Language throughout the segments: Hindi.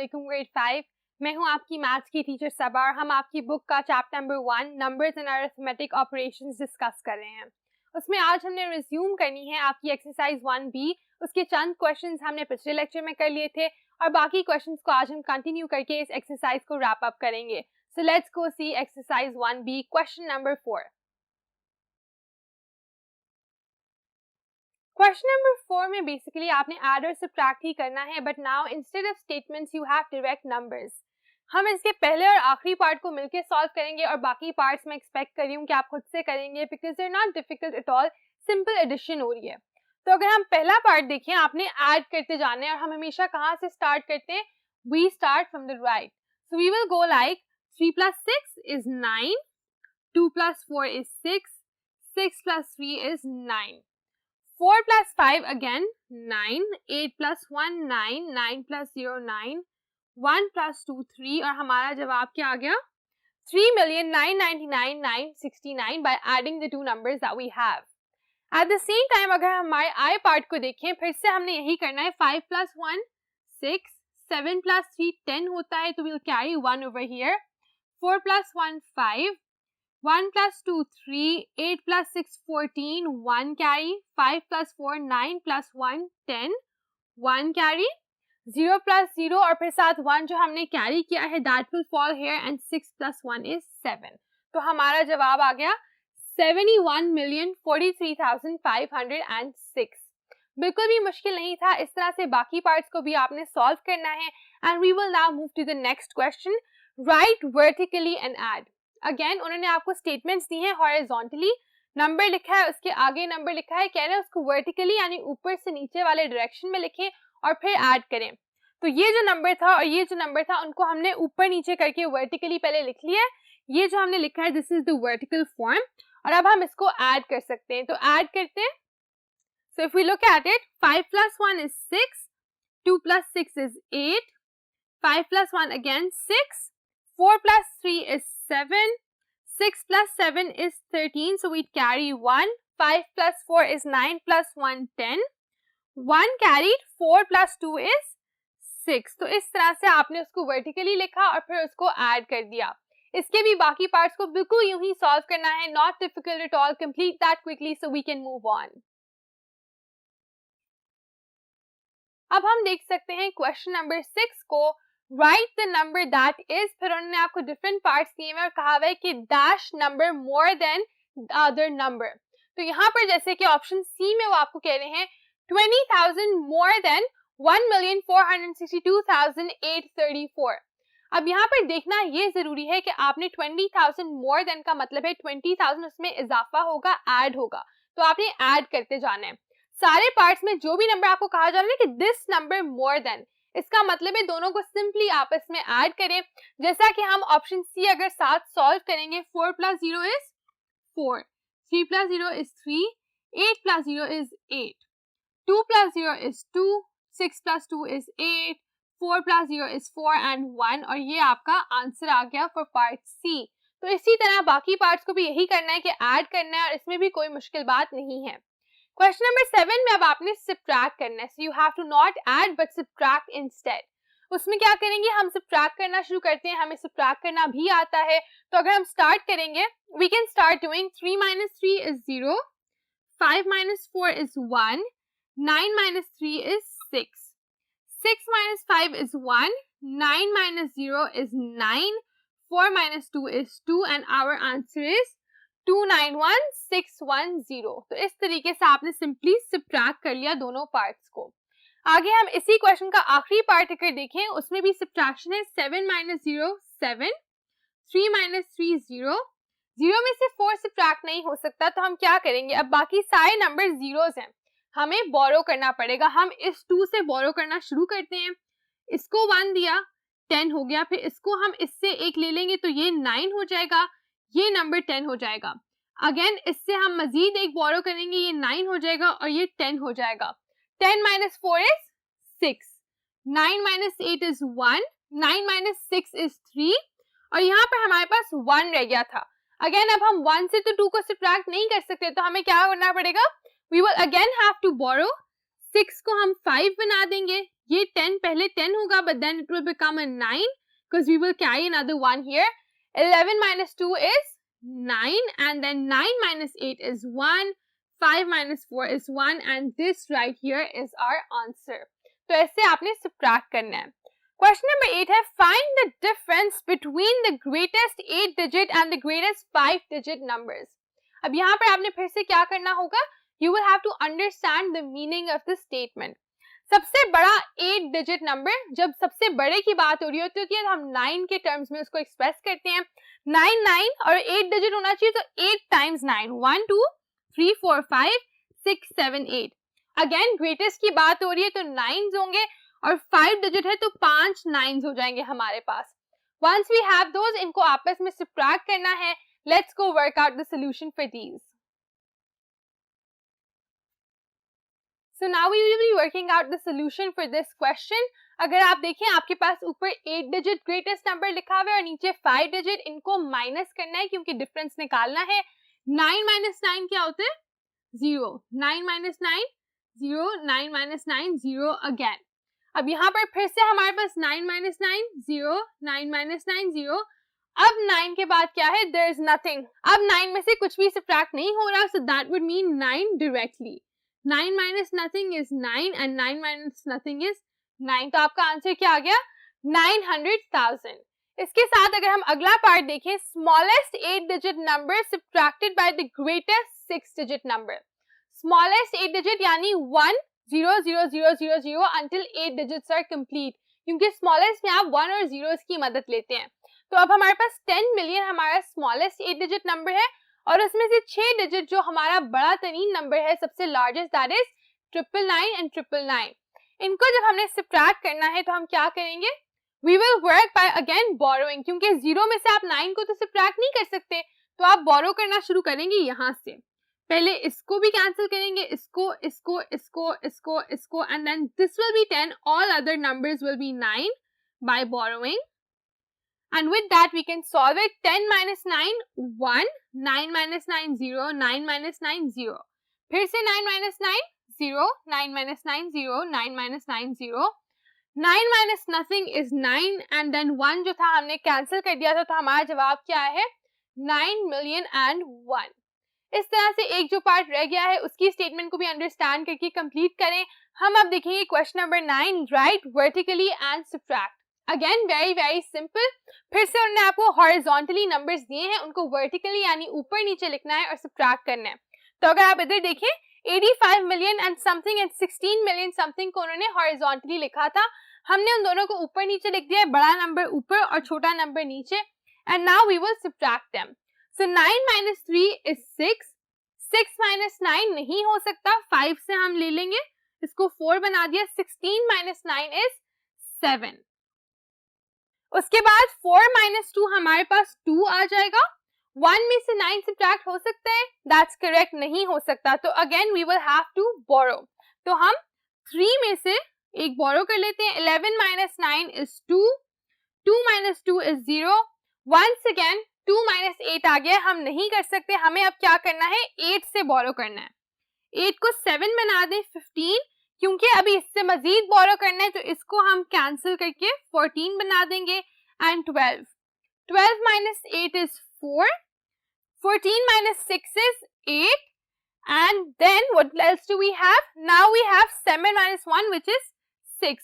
वालेकुम ग्रेड 5। मैं हूं आपकी मैथ्स की टीचर सबा और हम आपकी बुक का chapter number 1 numbers and arithmetic operations discuss कर रहे हैं। उसमें आज हमने रिज्यूम करनी है आपकी एक्सरसाइज 1B। उसके चंद क्वेश्चंस हमने पिछले लेक्चर में कर लिए थे और बाकी क्वेश्चंस को आज हम कंटिन्यू करके इस एक्सरसाइज को रैप अप करेंगे। So let's go see exercise 1B question number 4। Question number 4 में बेसिकली आपने ऐड और सब्ट्रैक्ट ही करना है, but now instead of statements you have direct numbers. हम इसके पहले और आखिरी पार्ट को मिलकर सॉल्व करेंगे और बाकी पार्ट्स में एक्सपेक्ट कर रही हूँ कि आप खुद से करेंगे because they are not difficult at all, simple addition हो रही है। तो अगर हम पहला पार्ट देखें, आपने ऐड करते जाना है और हम हमेशा कहाँ से स्टार्ट करते हैं? We start from the right. So we will go like 3 + 6 is 9, 2 + 4 is 6, 6 + 3 is 9, 4 + 5 again 9, 8 + 1 9, 9 + 0 9, 1 + 2 3 और हमारा जवाब क्या आ गया? 3,999,969 by adding the two numbers that we have. At the same time अगर हमारे I पार्ट को देखें, फिर से हमने यही करना है। 5 + 1 6, 7 + 3 10 होता है, तो we'll carry 1 over here. 4 + 1 5, 1 + 2 3, 8 + 6 14, 1 carry, 5 + 4 9 + 1 10, 1 carry, 0 + 0 और फिर साथ 1 जो हमने कैरी किया है that will fall here and 6 + 1 is 7। तो हमारा जवाब आ गया 71,43,506। बिल्कुल भी मुश्किल नहीं था। इस तरह से बाकी पार्ट्स को भी आपने सॉल्व करना है and we will now move to the next question. Write vertically and add. Again उन्होंने आपको स्टेटमेंट्स दी हैं हॉरिजॉन्टली, नंबर लिखा है, उसके आगे नंबर लिखा है, कह रहे हैं उसको वर्टिकली यानी ऊपर से नीचे वाले डायरेक्शन में लिखें और फिर ऐड करें। तो ये जो नंबर था और ये जो नंबर था उनको हमने ऊपर नीचे करके वर्टिकली पहले लिख लिया है। ये जो हमने लिखा है this is the vertical form और अब हम इसको ऐड कर सकते हैं। तो ऐड करते हैं। So if we look at it, 5 + 1 is 6, 2 + 6 is 8, 5 + 1 again 6, 4 + 3 is 7, 6 + 7 is 13, so we carry 1, 5 + 4 is 9 + 1 10, 1 carried, 4 + 2 is 6। तो इस तरह से आपने उसको वर्टिकली लिखा और फिर उसको ऐड कर दिया। इसके भी बाकी पार्ट्स को बिल्कुल यूं ही सॉल्व करना है, not difficult at all. Complete that quickly so we can move on. अब हम देख सकते हैं क्वेश्चन नंबर 6 को। Write the number that is, फिर उन्होंने आपको डिफरेंट पार्ट्स दिए हैं और कहा हुआ है कि dash number more than other number. तो यहाँ पर जैसे कि ऑप्शन सी में वो आपको कह रहे हैं 20,000 मोर देन 1,462,834। अब यहाँ पर देखना ये जरूरी है कि आपने 20,000 मोर देन का मतलब है 20,000 उसमें इजाफा होगा, ऐड होगा, तो आपने ऐड करते जाना है। सारे पार्ट्स में जो भी नंबर आपको कहा जा रहा है कि दिस नंबर मोर देन, इसका मतलब है दोनों को सिंपली आपस में ऐड करें। जैसा कि हम ऑप्शन सी अगर साथ सॉल्व करेंगे, 4 + 0 is 4, 3 + 0 is 3, 8 + 0 is 8, 2 + 0 is 2, 6 + 2 is 8, 4 + 0 is 4 and 1 और ये आपका आंसर आ गया फॉर पार्ट सी। तो इसी तरह बाकी पार्ट्स को भी यही करना है कि ऐड करना है और इसमें भी कोई मुश्किल बात नहीं है। क्वेश्चन नंबर 7 में अब आपने सब्ट्रैक्ट करना है। So you have to not add but subtract instead. उसमें क्या करेंगे? हम सब्ट्रैक्ट करना शुरू करते हैं। हमें सब्ट्रैक्ट करना भी आता है, तो अगर हम स्टार्ट करेंगे, we can start doing 3 - 3 is 0, 5 - 4 is 1, 9 - 3 is 6, 6 - 5 is 1, 9 - 0 is 9, 4 - 2 is 2 and our answer is 291,610। तो इस तरीके से आपने सिंपली सब्ट्रैक्ट कर लिया दोनों पार्ट्स को। आगे हम इसी क्वेश्चन का आखिरी पार्ट अगर देखें, उसमें भी सब्ट्रैक्शन है। 7 - 0 7, 3 - 3 0, 0 में से 4 सब्ट्रैक्ट नहीं हो सकता, तो हम क्या करेंगे? अब बाकी सारे नंबर जीरोस हैं, हमें बोरो करना पड़ेगा। हम इस 2 से बोरो करना शुरू करते हैं। इसको 1 दिया, 10 हो गया, फिर इसको हम इससे 1 ले लेंगे तो ये 9 हो जाएगा, ये नंबर 10 हो जाएगा। अगेन इससे हम मजीद 1 बोरो करेंगे, ये 9 हो जाएगा और ये 10 हो जाएगा। 10 - 4 is 6, 9 - 8 is 1, 9 - 6 is 3 और यहाँ पर हमारे पास 1 रह गया था। अगेन अब हम 1 से तो 2 को सब्ट्रैक्ट नहीं कर सकते, तो हमें क्या करना पड़ेगा? We will again have to borrow। 6 को हम 5 बना देंगे, ये 10 पहले 10 होगा, but then it will become a 9 because we will carry another 1 here. 11 minus 2 is 9, and then 9 minus 8 is 1, 5 minus 4 is 1, and this right here is our answer. तो ऐसे आपने subtract करना है. Question number 8 है, find the difference between the greatest 8 digit and the greatest 5 digit numbers. अब यहाँ पर आपने फिर से क्या करना होगा? You will have to understand the meaning of the statement. सबसे बड़ा 8 डिजिट नंबर, जब सबसे बड़े की बात हो रही होती है तो हम 9 के टर्म्स में उसको एक्सप्रेस करते हैं. 9 और 8 डिजिट होना चाहिए, तो 8 टाइम्स 9, 1 2 3 4 5 6 7 8. अगेन ग्रेटेस्ट की बात हो रही है तो 9s होंगे, और 5 डिजिट है तो 5 9s हो जाएंगे हमारे पास. वंस वी हैव दोज, इनको आपस में सब्ट्रैक्ट करना है. Let's go work out the solution for these. So now we will be working out the solution for this question. अगर आप देखें आपके पास ऊपर 8 डिजिट ग्रेटेस्ट नंबर लिखा हुआ है और नीचे 5 डिजिट, इनको माइनस करना है क्योंकि डिफरेंस निकालना है. 9 माइनस 9 क्या होता है? 0. 9 माइनस 9 0, 9 माइनस 9 0 अगेन. अब यहाँ पर फिर से हमारे पास 9 माइनस 9 0, 9 माइनस 9 0. अब 9 के बाद क्या है? There is nothing. अब 9 में से कुछ भी सब्ट्रैक्ट नहीं हो रहा, so that would mean 9 directly. 9 minus nothing is 9 and 9 minus nothing is 9. तो आपका आंसर क्या आ गया? 900,000. इसके साथ अगर हम अगला पार्ट देखें, smallest 8 digit number subtracted by the greatest 6 digit number. Smallest 8 digit यानी 1 0 0 0 0 0 until 8 digits are complete. क्योंकि स्मॉलेस्ट में आप 1 और 0s की मदद लेते हैं. तो अब हमारे पास 10 मिलियन हमारा स्मॉलेस्ट 8 डिजिट नंबर है, और उसमें से 6 डिजिट जो हमारा बड़ा तरीन नंबर है, सबसे लार्जेस्ट, दैट इज 999 एंड 999. इनको जब हमने सब्ट्रैक्ट करना है तो हम क्या करेंगे? We will work by again borrowing, क्योंकि 0 में से आप 9 को तो सब्ट्रैक्ट नहीं कर सकते, तो आप बोरो करना शुरू करेंगे यहाँ से. पहले इसको भी कैंसिल करेंगे, इसको इसको इसको इसको इसको, and then this will be 10, all other numbers will be 9 by borrowing. And with that we can solve it. 10 minus 9 1, 9 minus 9 0, 9 minus 9 0. फिर से 9 minus 9 0, 9 minus 9 0, 9 minus 9 0. 9 minus nothing is 9, and then 1 जो था हमने कैंसिल कर दिया था, तो हमारा जवाब क्या है? 9 million and 1. इस तरह से एक जो पार्ट रह गया है उसकी स्टेटमेंट को भी अंडरस्टैंड करके कंप्लीट करें. हम अब देखेंगे question number 9, right vertically and subtract. Again very very simple. फिर से उन्होंने आपको हॉरिजॉन्टली नंबर्स दिए हैं, उनको वर्टिकली यानी ऊपर नीचे लिखना है और सब्ट्रैक्ट करना है. तो अगर आप इधर देखें, 85 million and something and 16 million something को उन्होंने हॉरिजॉन्टली लिखा था. हमने उन दोनों को ऊपर नीचे लिख दिया है, बड़ा नंबर ऊपर और छोटा नंबर नीचे. And now we will subtract them. So 9 minus 3 is 6. 6 minus 9 नहीं हो सकता, 5 से हम ले लेंगे, इसको 4 बना दिया. 16 minus 9 is 7. उसके बाद 4 minus 2 हमारे पास 2 आ जाएगा. 1 में से 9 सब्ट्रैक्ट हो सकता है? दैट्स करेक्ट, नहीं हो सकता. तो again we will have to borrow. तो हम 3 में से एक बोरो कर लेते हैं. 11 minus 9 is 2. 2 minus 2 is 0. Once again 2 minus 8 आ गया. हम नहीं कर सकते, हमें अब क्या करना है? 8 से बोरो करना है. 8 को 7 बना दें, 15. क्योंकि अभी इससे मजीद बोरो करना है तो इसको हम कैंसिल करके 14 बना देंगे. And 12. 12 minus 8 is 4. 14 minus 6 is 8. And then what else do we have? Now we have 7 minus 1, which is 6.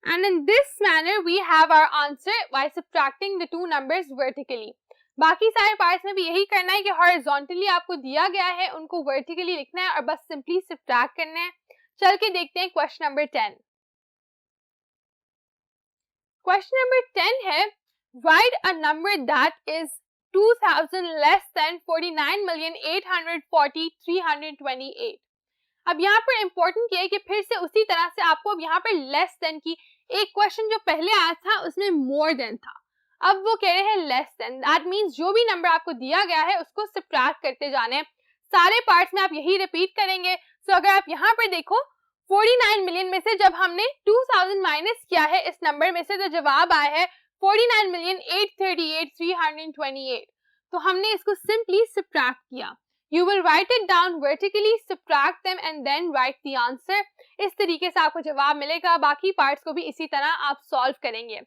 And in this manner we have our answer by subtracting the two numbers vertically. बाकी सारे पार्ट्स में भी यही करना है कि हॉरिजॉन्टली आपको दिया गया है, उनको वर्टिकली लिखना है और बस सिंपली सब्ट्रैक्ट करना है. चल के देखते हैं क्वेश्चन नंबर 10. क्वेश्चन नंबर 10 है, right a number that is 2000 less than 49,840,328. अब यहाँ पर इंपॉर्टेंट ये है कि फिर से उसी तरह से आपको अब यहाँ पर लेस देन की, एक क्वेश्चन जो पहले आया था उसमें मोर देन था, अब वो कह रहे हैं लेस देन. दैट मीन्स जो भी नंबर आपको दिया गया है उसको सब्ट्रैक्ट करते जाने. सारे पार्ट्स में आप यही रिपीट करेंगे. सो अगर आप यहाँ पर देखो, 49 मिलियन में से जब हमने 2000 माइनस किया है इस नंबर में से, तो जवाब आया है 49,838,328. तो हमने इसको सिंपली सब्ट्रैक्ट किया. You will write it down vertically, subtract them and then write the answer. इस तरीके से आपको जवाब मिलेगा। बाकी पार्ट्स को भी इसी तरह आप सॉल्व करेंगे।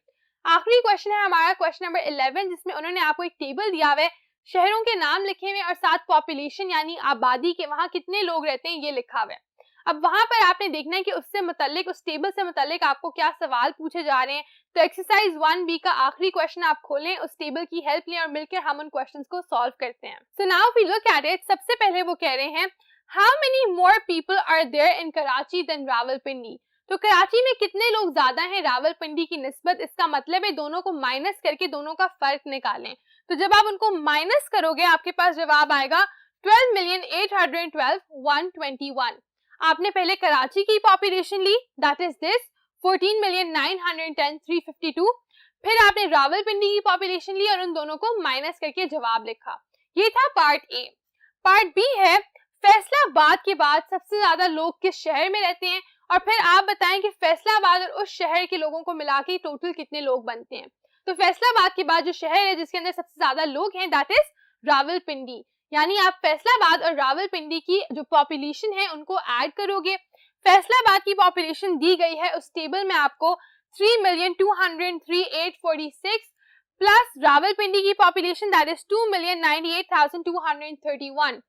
आखिरी क्वेश्चन है हमारा क्वेश्चन नंबर 11, जिसमें उन्होंने आपको एक टेबल दिया हुआ है, शहरों के नाम लिखे हुए और साथ पॉपुलेशन यानी आबादी के वहां कितने लोग रहते हैं ये लिखा हुआ है। अब वहां पर आपने देखना है कि उससे मुतालिक, उस टेबल से मुतालिक आपको क्या सवाल पूछे जा रहे हैं। तो एक्सरसाइज 1B का आखिरी क्वेश्चन आप खोलें, उस टेबल की हेल्प लें और मिलकर हम उन क्वेश्चंस को सॉल्व करते हैं। So now we look at it. सबसे पहले वो कह रहे हैं how many more people are there in Karachi than Rawalpindi. तो कराची में कितने लोग ज्यादा हैं रावलपिंडी की निस्बत। इसका मतलब है दोनों को माइनस करके दोनों का फर्क निकालें। तो जब आप उनको माइनस करोगे आपके पास जवाब आएगा 12,812,121। आपने पहले कराची की पॉपुलेशन ली, दैट इज दिस 14,910,352। फिर आपने रावलपिंडी की पॉपुलेशन ली और उन दोनों को माइनस करके जवाब लिखा। ये था पार्ट ए। पार्ट बी है फैसलाबाद के बाद सबसे ज्यादा लोग किस शहर में रहते हैं, और फिर आप बताएं कि फैसलाबाद और उस शहर के लोगों को मिला के टोटल कितने लोग बनते हैं। तो फैसलाबाद के बाद जो शहर है जिसके अंदर सबसे ज्यादा लोग हैं दैट इज रावलपिंडी। यानी आप फैसलाबाद और रावलपिंडी की जो पॉपुलेशन है उनको ऐड करोगे। फैसलाबाद की पॉपुलेशन दी गई है उस टेबल में आपको 3,203,846 प्लस रावलपिंडी की पॉपुलेशन दैट इज 2,98,231।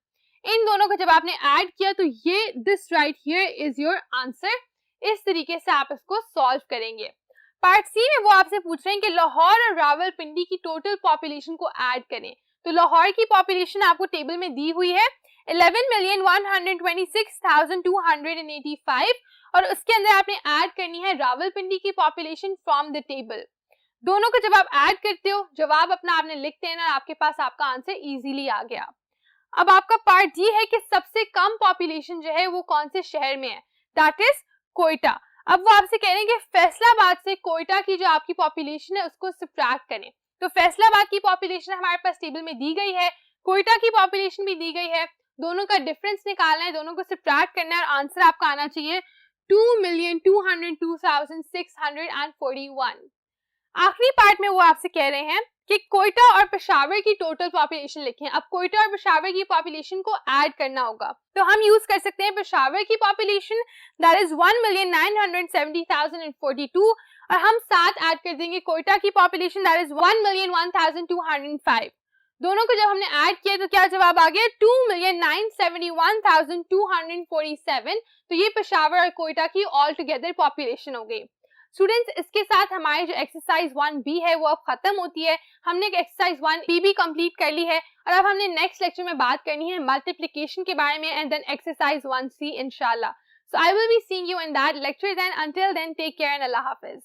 इन दोनों को जब आपने ऐड किया तो ये this right here is your answer. इस तरीके से आप इसको सॉल्व करेंगे। पार्ट सी में वो आपसे पूछ रहे हैं कि लाहौर और रावलपिंडी की टोटल पॉपुलेशन को ऐड करें। तो लाहौर की पॉपुलेशन आपको टेबल में दी हुई है 11,126,285 और उसके अंदर आपने ऐड करनी है रावलपिंडी की पॉपुलेशन फ्रॉम द टेबल। दोनों को जब आप ऐड करते हो जवाब अपना आपने लिख देना, आपके पास आपका आंसर इजीली आ गया। अब आपका पार्ट डी है कि सबसे कम पॉपुलेशन जो है वो कौन से शहर में है, दैट इज कोयटा। अब वो आपसे कह रहे हैं कि फैसलाबाद से कोयटा की जो आपकी पॉपुलेशन है उसको सब्ट्रैक्ट करें। तो फैसलाबाद की पॉपुलेशन हमारे पास टेबल में दी गई है, कोयटा की पॉपुलेशन भी दी गई है, दोनों का डिफरेंस निकालना है, दोनों को सब्ट्रैक्ट करना है और आंसर आपका आना चाहिए 2,202,641। आखिरी पार्ट में वो आपसे कह रहे हैं कि कोयटा और पेशावर की टोटल पॉपुलेशन लिखें। अब कोयटा और पेशावर की पॉपुलेशन को ऐड करना होगा तो हम यूज कर सकते हैं पेशावर की पॉपुलेशन दैट इज 1,970,042 और हम साथ ऐड कर देंगे कोयटा की पॉपुलेशन दैट इज 1,01,205। दोनों को जब हमने ऐड किया तो क्या जवाब आ गया 2,971,247। तो ये पेशावर और कोयटा की ऑल टुगेदर पॉपुलेशन हो गई। स्टूडेंट्स, इसके साथ हमारी जो एक्सरसाइज 1B है वो अब खत्म होती है। हमने एक्सरसाइज 1B भी कंप्लीट कर ली है और अब हमने नेक्स्ट लेक्चर में बात करनी है मल्टीप्लिकेशन के बारे में एंड देन एक्सरसाइज 1C इंशाल्लाह। So I will be seeing you in that lecture then. Until then, take care and Allah Hafiz.